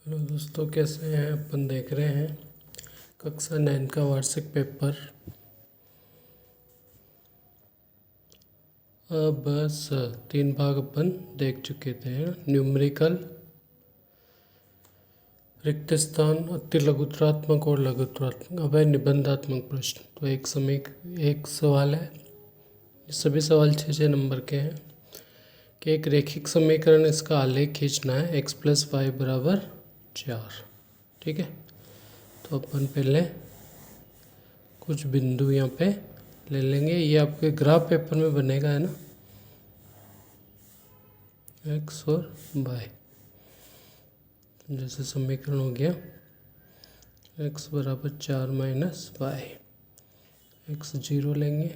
Hello दोस्तों, कैसे हैं? अपन देख रहे हैं कक्षा 9 का वार्षिक पेपर बस 3 भाग अपन देख चुके थे। न्यूमेरिकल, रिक्त स्थान, अति लघुत्तरात्मक और लघुत्तरात्मक, अभय निबंधात्मक प्रश्न। तो एक सवाल है। सभी सवाल 6 नंबर के हैं कि एक रैखिक समीकरण, इसका आलेख खींचना है x + y = 4। ठीक है, तो अपन पहले कुछ बिंदु यहाँ पे ले लेंगे। ये आपके ग्राफ पेपर में बनेगा, है ना, x और y। जैसे समीकरण हो गया x = 4 - y, x 0 लेंगे,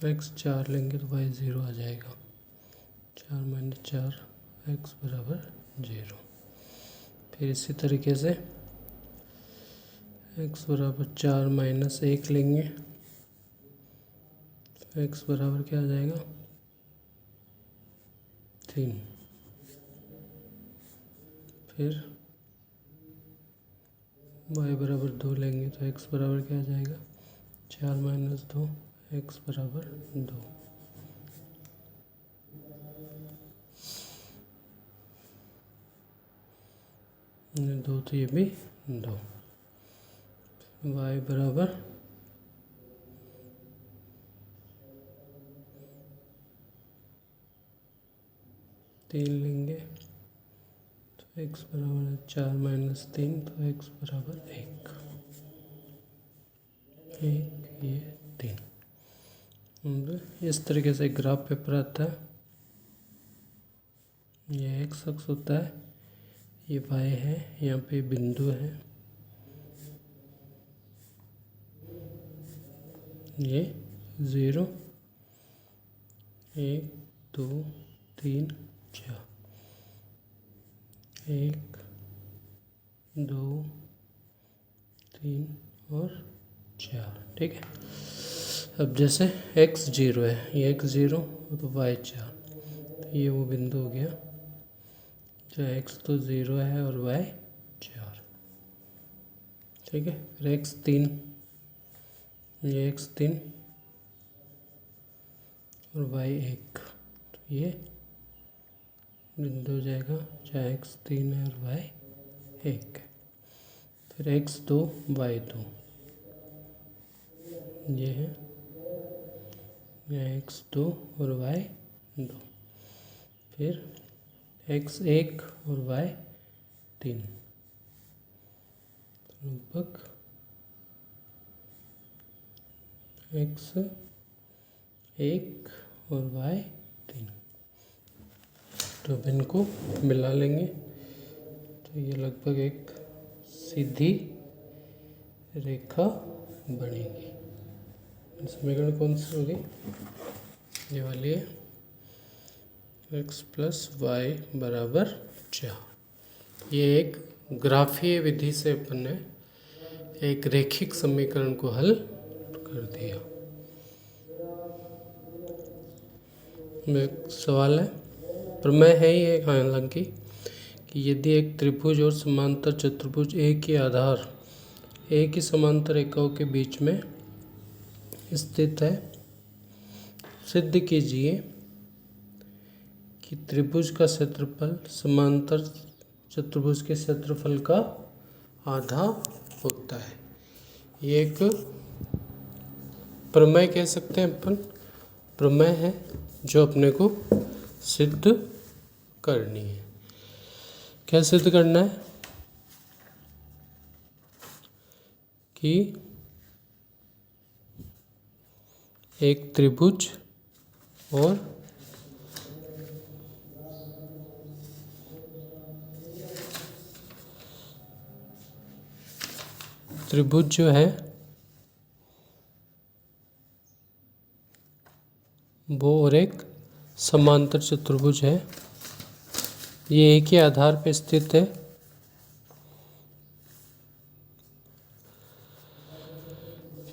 x 4 लेंगे तो y 0 आ जाएगा। 4 - 4 x = 0। फिर इसी तरीके से x = 4 - 1 लेंगे, x बराबर क्या आ जाएगा? 3। फिर y = 2 लेंगे तो x बराबर क्या आ जाएगा? 4 - 2 x = 2। दो तो ये भी 2। y बराबर 3 लेंगे तो x बराबर 4 - 3 तो x बराबर 1। ये 3। इस तरीके से ग्राफ पेपर आता है। ये x अक्ष होता है, ये y है, यहाँ पे बिंदु है, ये 0 1 2 3 4, 1 2 3 और 4। ठीक है, अब जैसे x 0 है, ये x 0 तो y 4, तो ये वो बिंदु हो गया जो x तो 0 है और y 4। ठीक है, फिर x 3, ये x 3 और y 1, तो ये बिंदु हो जाएगा जहाँ x 3 है और y 1 है। फिर x 2 y 2, ये है यहाँ x 2 और y 2। फिर x 1 और y 3, लगभग x 1 और y 3। तो अब इनको मिला लेंगे तो ये लगभग एक सीधी रेखा बनेगी। समीकरण कौन सी होगी? ये वाली है, x + y = 4। ये एक ग्राफीय विधि से अपन ने एक रैखिक समीकरण को हल कर दिया। एक सवाल है, प्रमेय है ही एक, हालांकि, कि यदि एक त्रिभुज और समांतर चतुर्भुज एक ही आधार एक ही समांतर रेखाओं के बीच में स्थित है, सिद्ध कीजिए कि त्रिभुज का क्षेत्रफल समांतर चतुर्भुज के क्षेत्रफल का आधा होता है। ये एक प्रमेय कह सकते हैं अपन, प्रमेय है जो अपने को सिद्ध करनी है। क्या सिद्ध करना है? कि एक त्रिभुज और त्रिभुज जो है वो और एक समांतर चतुर्भुज है, ये एक ही आधार पर स्थित है।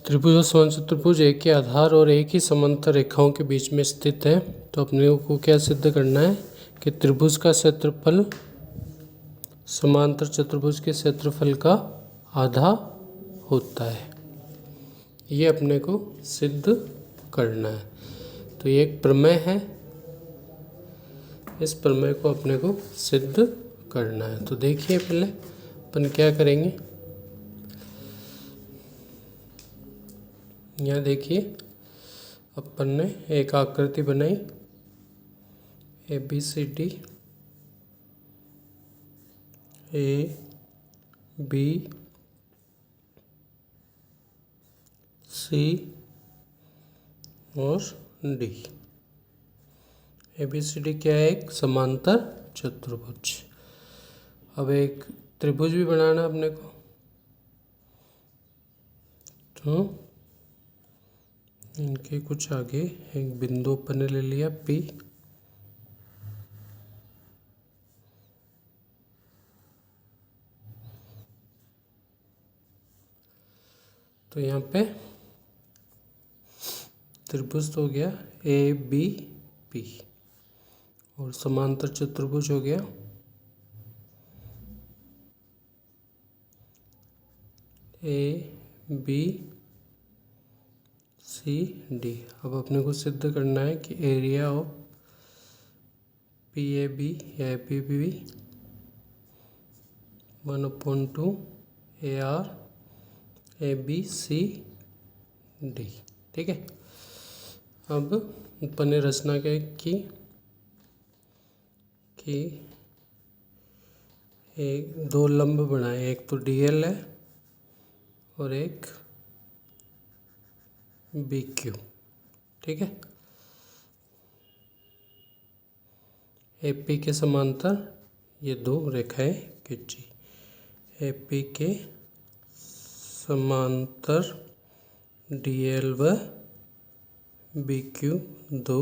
त्रिभुज और समांतर चतुर्भुज एक ही आधार और एक ही समांतर रेखाओं के बीच में स्थित है। तो अपने को क्या सिद्ध करना है कि त्रिभुज का क्षेत्रफल समांतर चतुर्भुज के क्षेत्रफल का आधा होता है। ये अपने को सिद्ध करना है। तो ये एक प्रमेय है, इस प्रमेय को अपने को सिद्ध करना है। तो देखिए पहले अपन क्या करेंगे। यहाँ देखिए अपन ने एक आकृति बनाई ABCD, A B C और D। ABCD क्या है? एक समांतर चतुर्भुज। अब एक त्रिभुज भी बनाना अपने को, तो इनके कुछ आगे एक बिंदु अपन ने ले लिया P, तो यहाँ पे त्रिभुज तो हो गया ABP और समांतर चतुर्भुज हो गया ABCD। अब अपने को सिद्ध करना है कि एरिया ऑफ PAB या APB 1/2 AR ABCD। ठीक है। अब अपन ने रचना क्या की कि एक दो लंब बनाए, एक तो DL है और एक BQ। ठीक है। AP के समांतर ये दो रेखाएं खींची, AP के समांतर DL व BQ दो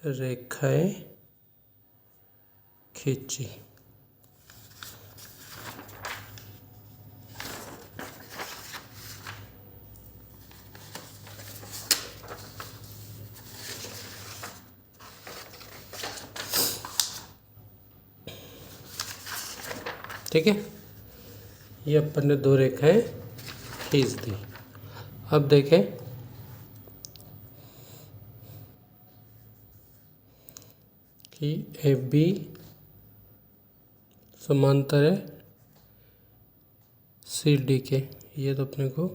रेखाएं खींची। ठीक है। ये अपन ने दो रेखाएं खींच दी। अब देखें कि AB समांतर है CD के, ये तो अपने को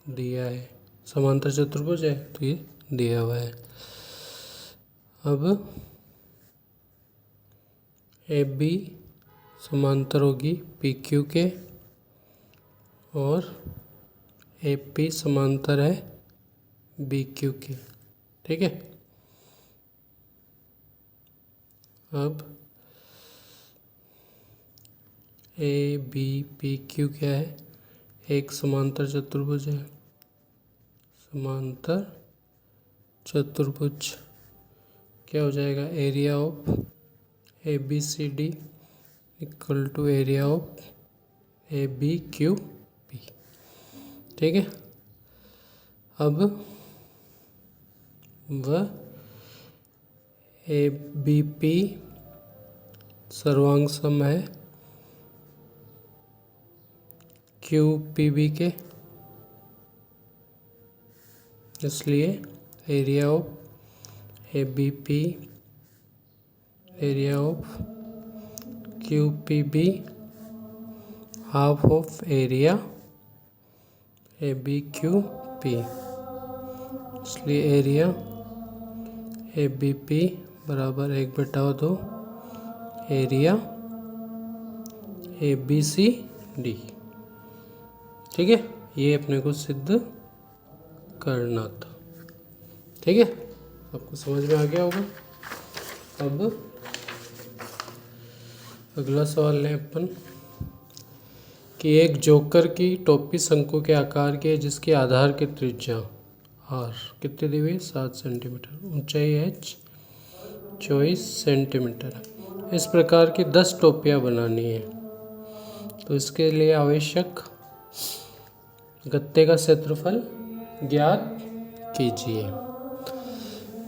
दिया है, समांतर चतुर्भुज है तो ये दिया हुआ है। अब AB समांतर होगी PQ के और AP समांतर है BQ के। ठीक है। अब ABPQ क्या है? एक समांतर चतुर्भुज है, समांतर चतुर्भुज क्या हो जाएगा? Area of ABCD equal to area of ABQP। ठीक है। अब वह ABP सर्वांग सम है QPB के, इसलिए area of ABP area of QPB half of area ABQP, इसलिए एरिया ABP बराबर 1/2 एरिया ABCD। ठीक है। ये अपने को सिद्ध करना था। ठीक है। आपको समझ में आ गया होगा। अब अगला सवाल लें अपन कि एक जोकर की टोपी शंकु के आकार की है जिसकी आधार की त्रिज्या R कितनी दी हुई है? 7 सेंटीमीटर, ऊंचाई H 24 सेंटीमीटर। इस प्रकार की 10 टोपियाँ बनानी है, तो इसके लिए आवश्यक गत्ते का क्षेत्रफल ज्ञात कीजिए।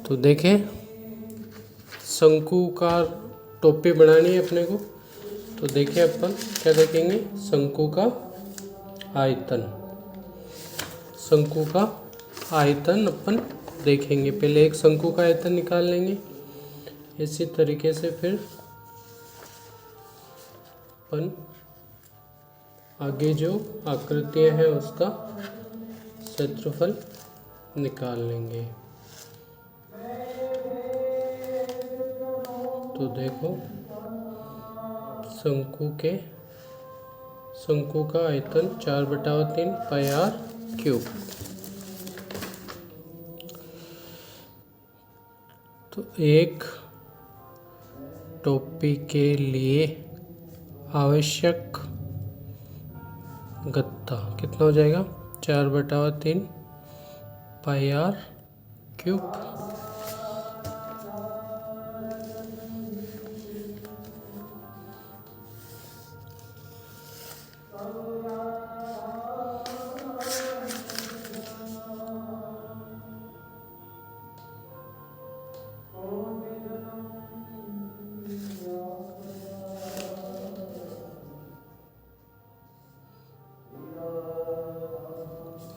तो देखें, शंकुकार टोपी बनानी है अपने को, तो देखिए अपन क्या देखेंगे, शंकु का आयतन। शंकु का आयतन अपन देखेंगे। पहले एक शंकु का आयतन निकाल लेंगे। इसी तरीके से फिर अपन आगे जो आकृतियां हैं उसका क्षेत्रफल निकाल लेंगे। तो देखो, शंकु का आयतन 4/3 पाई आर क्यूब। तो एक टोपी के लिए आवश्यक गत्ता कितना हो जाएगा, 4/3 पाई आर क्यूब।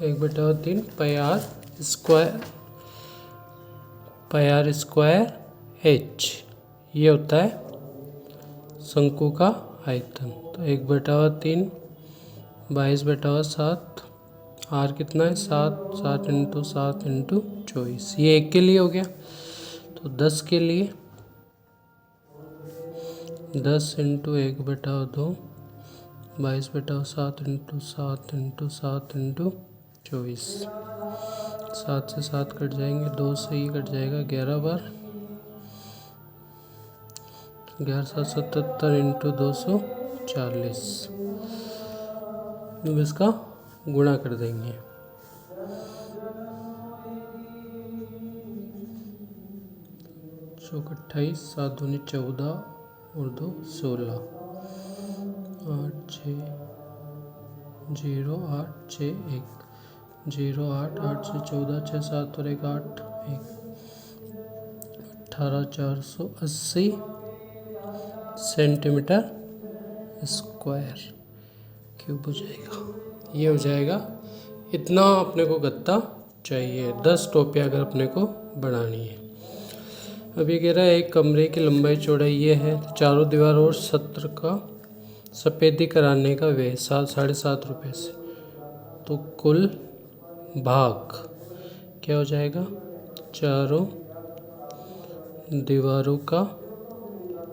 एक बटा 3 पाई आर स्क्वायर एच, ये होता है शंकु का आयतन। तो 1/3 22/7, आर कितना है 7, 7 × 7 × 24, ये एक के लिए हो गया। तो 10 के लिए 10 × 1/2 22/7 × 7 × 7 × 24, 7 से 7 कट जाएंगे, 2 से ही कट जाएगा 11 बार, 11×7 = 77 × 240। अब इसका गुणा कर देंगे। चौक 28, 7 दूनी 14 और 2 16, 8 6 0 8 6 1 0 8 8 से 14 6 7 और 1 8 1 18,480 सेंटीमीटर स्क्वायर क्यूब हो जाएगा। ये हो जाएगा, इतना अपने को गत्ता चाहिए 10 टोपियाँ अगर अपने को बनानी है। अब ये कह रहा है एक कमरे की लंबाई चौड़ाई ये है, चारों दीवार और सत्र का सफ़ेदी कराने का व्यय 7.5 रुपये से। तो कुल भाग क्या हो जाएगा, चारों दीवारों का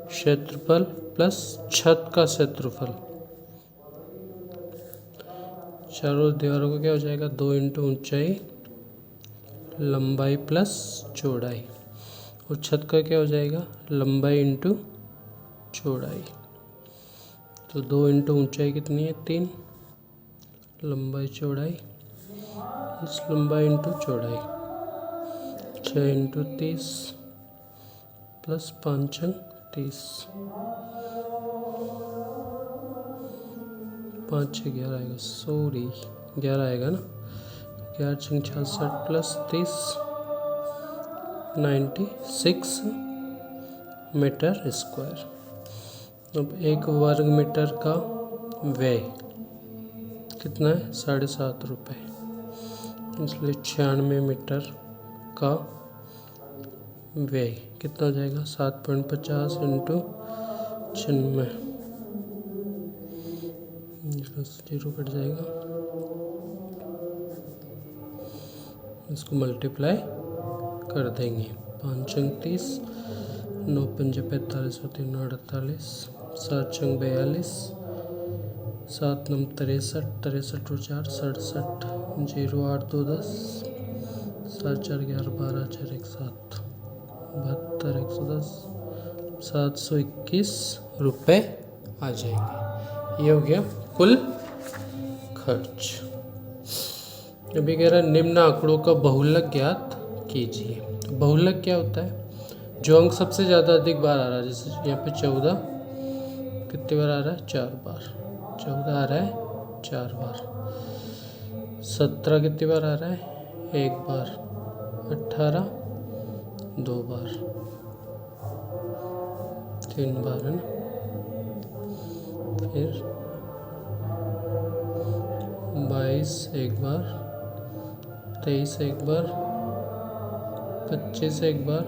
क्षेत्रफल प्लस छत का क्षेत्रफल, चारों दीवारों का क्या हो जाएगा 2 × ऊंचाई लंबाई प्लस चौड़ाई, और छत का क्या हो जाएगा लंबाई × चौड़ाई। तो 2 × ऊंचाई कितनी है 3, लंबाई चौड़ाई, इस लंबाई × चौड़ाई 6 × 30 प्लस 5 × 30, 5 6 11 आएगा, सॉरी 11 आएगा ना, 11 6 66 प्लस 30 96 मीटर स्क्वायर। अब 1 वर्ग मीटर का व्यय कितना है 7.5 रुपये, इसलिए 96 मीटर का व्यय कितना हो जाएगा 7.50 × 96, जीरो कट जाएगा, इसको मल्टीप्लाई कर देंगे, 5 × 30 9 × 45 और 3 48, 7 × 42, 7 9 63 63 और 4 67, 0 8 2 10, 7 4 11 12 4 1 7 72 110, 721 रुपये आ जाएंगे। ये हो गया कुल खर्च। अभी कह रहा है निम्न आंकड़ों का बहुलक ज्ञात कीजिए। तो बहुलक क्या होता है, जो अंक सबसे ज़्यादा अधिक बार आ रहा है, जैसे यहाँ पे 14 कितनी बार आ रहा है 4 बार, 14 आ रहा है 4 बार, 17 कितनी बार आ रहा है 1 बार, 18 2 बार, 3 बार है ना, फिर 22 एक बार, 23 एक बार, 25 एक बार,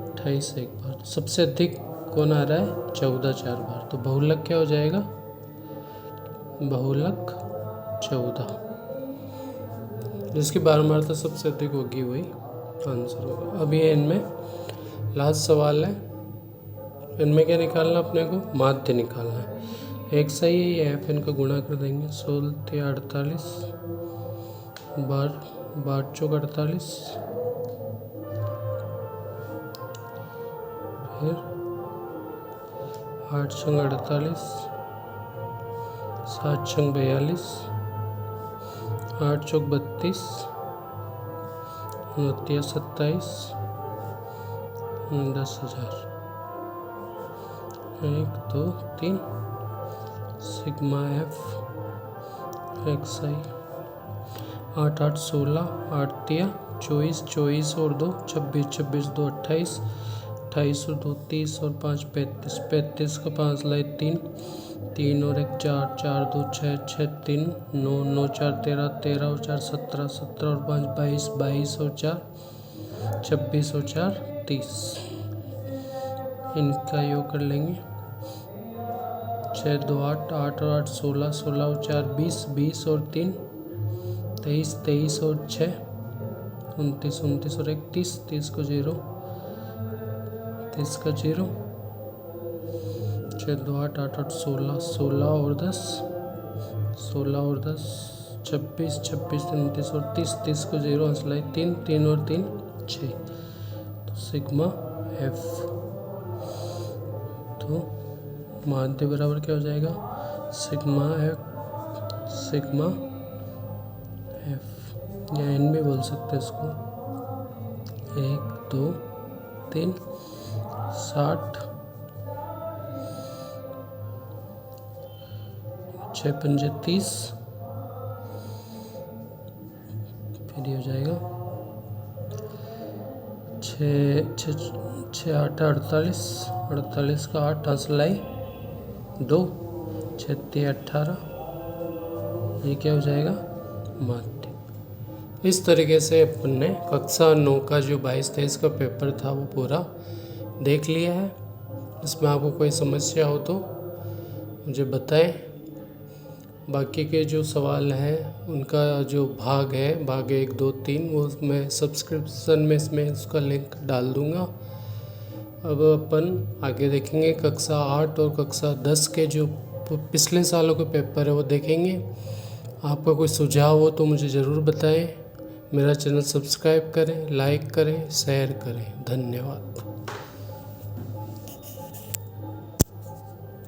28 एक बार। सबसे अधिक कौन आ रहा है? 14 4 बार। तो बहुलक क्या हो जाएगा? बहुलक 14, जिसकी बारंबारता सबसे अधिक होगी वही आंसर होगा। अब ये इनमें लास्ट सवाल है, इनमें क्या निकालना अपने को? माध्य निकालना है। एक सही है, ये एफ इनका गुणा कर देंगे। 16 48 बार 8 48, फिर 8 48, 7 42, 8 32, 29 27, 10,000। 1 2 3 सिग्मा एफ एक्स आई। 8 8 16, 8 3 24, 24 और 2 26, 26 2 28, 28 और 2 30 और 5 35, 35 का 5 लाई 3, 3 और 1 4, 4 2 6, 6 3 9, 9 4 13, 13 और 4 17, 17 और 5 22, 22 और 4 26 और 4 30। इनका योग कर लेंगे। 6 2 8, 8 और 8 16, 16 और 4 20, 20 और 3 23, 23 और 6 29, 29 और 1 30, 30 को 0, 30 का 0, 6 2 8, 8 8 16, 16 और 10, 16 और 10 26, 26 29 और 30, 30 को 0 हंसलाई 3, 3 और 3 6। तो सिग्मा एफ, तो माध्य बराबर क्या हो जाएगा? सिग्मा एफ, या एन भी बोल सकते हैं इसको। 1 2 3 60, 6 5 30, फिर ये हो जाएगा 6 8 48, 48 का 8 हंसलाई 2, 6 3 18, ये क्या हो जाएगा? माध्य। इस तरीके से अपन ने कक्षा 9 का जो 22-23 का पेपर था वो पूरा देख लिया है। इसमें आपको कोई समस्या हो तो मुझे बताएं। बाकी के जो सवाल हैं उनका जो भाग है, भाग 1 2 3, वो मैं सब्सक्रिप्शन में इसमें उसका लिंक डाल दूँगा। अब अपन आगे देखेंगे कक्षा 8 और कक्षा 10 के जो पिछले सालों के पेपर है वो देखेंगे। आपका कोई सुझाव हो तो मुझे ज़रूर बताएं। मेरा चैनल सब्सक्राइब करें, लाइक करें, शेयर करें। धन्यवाद।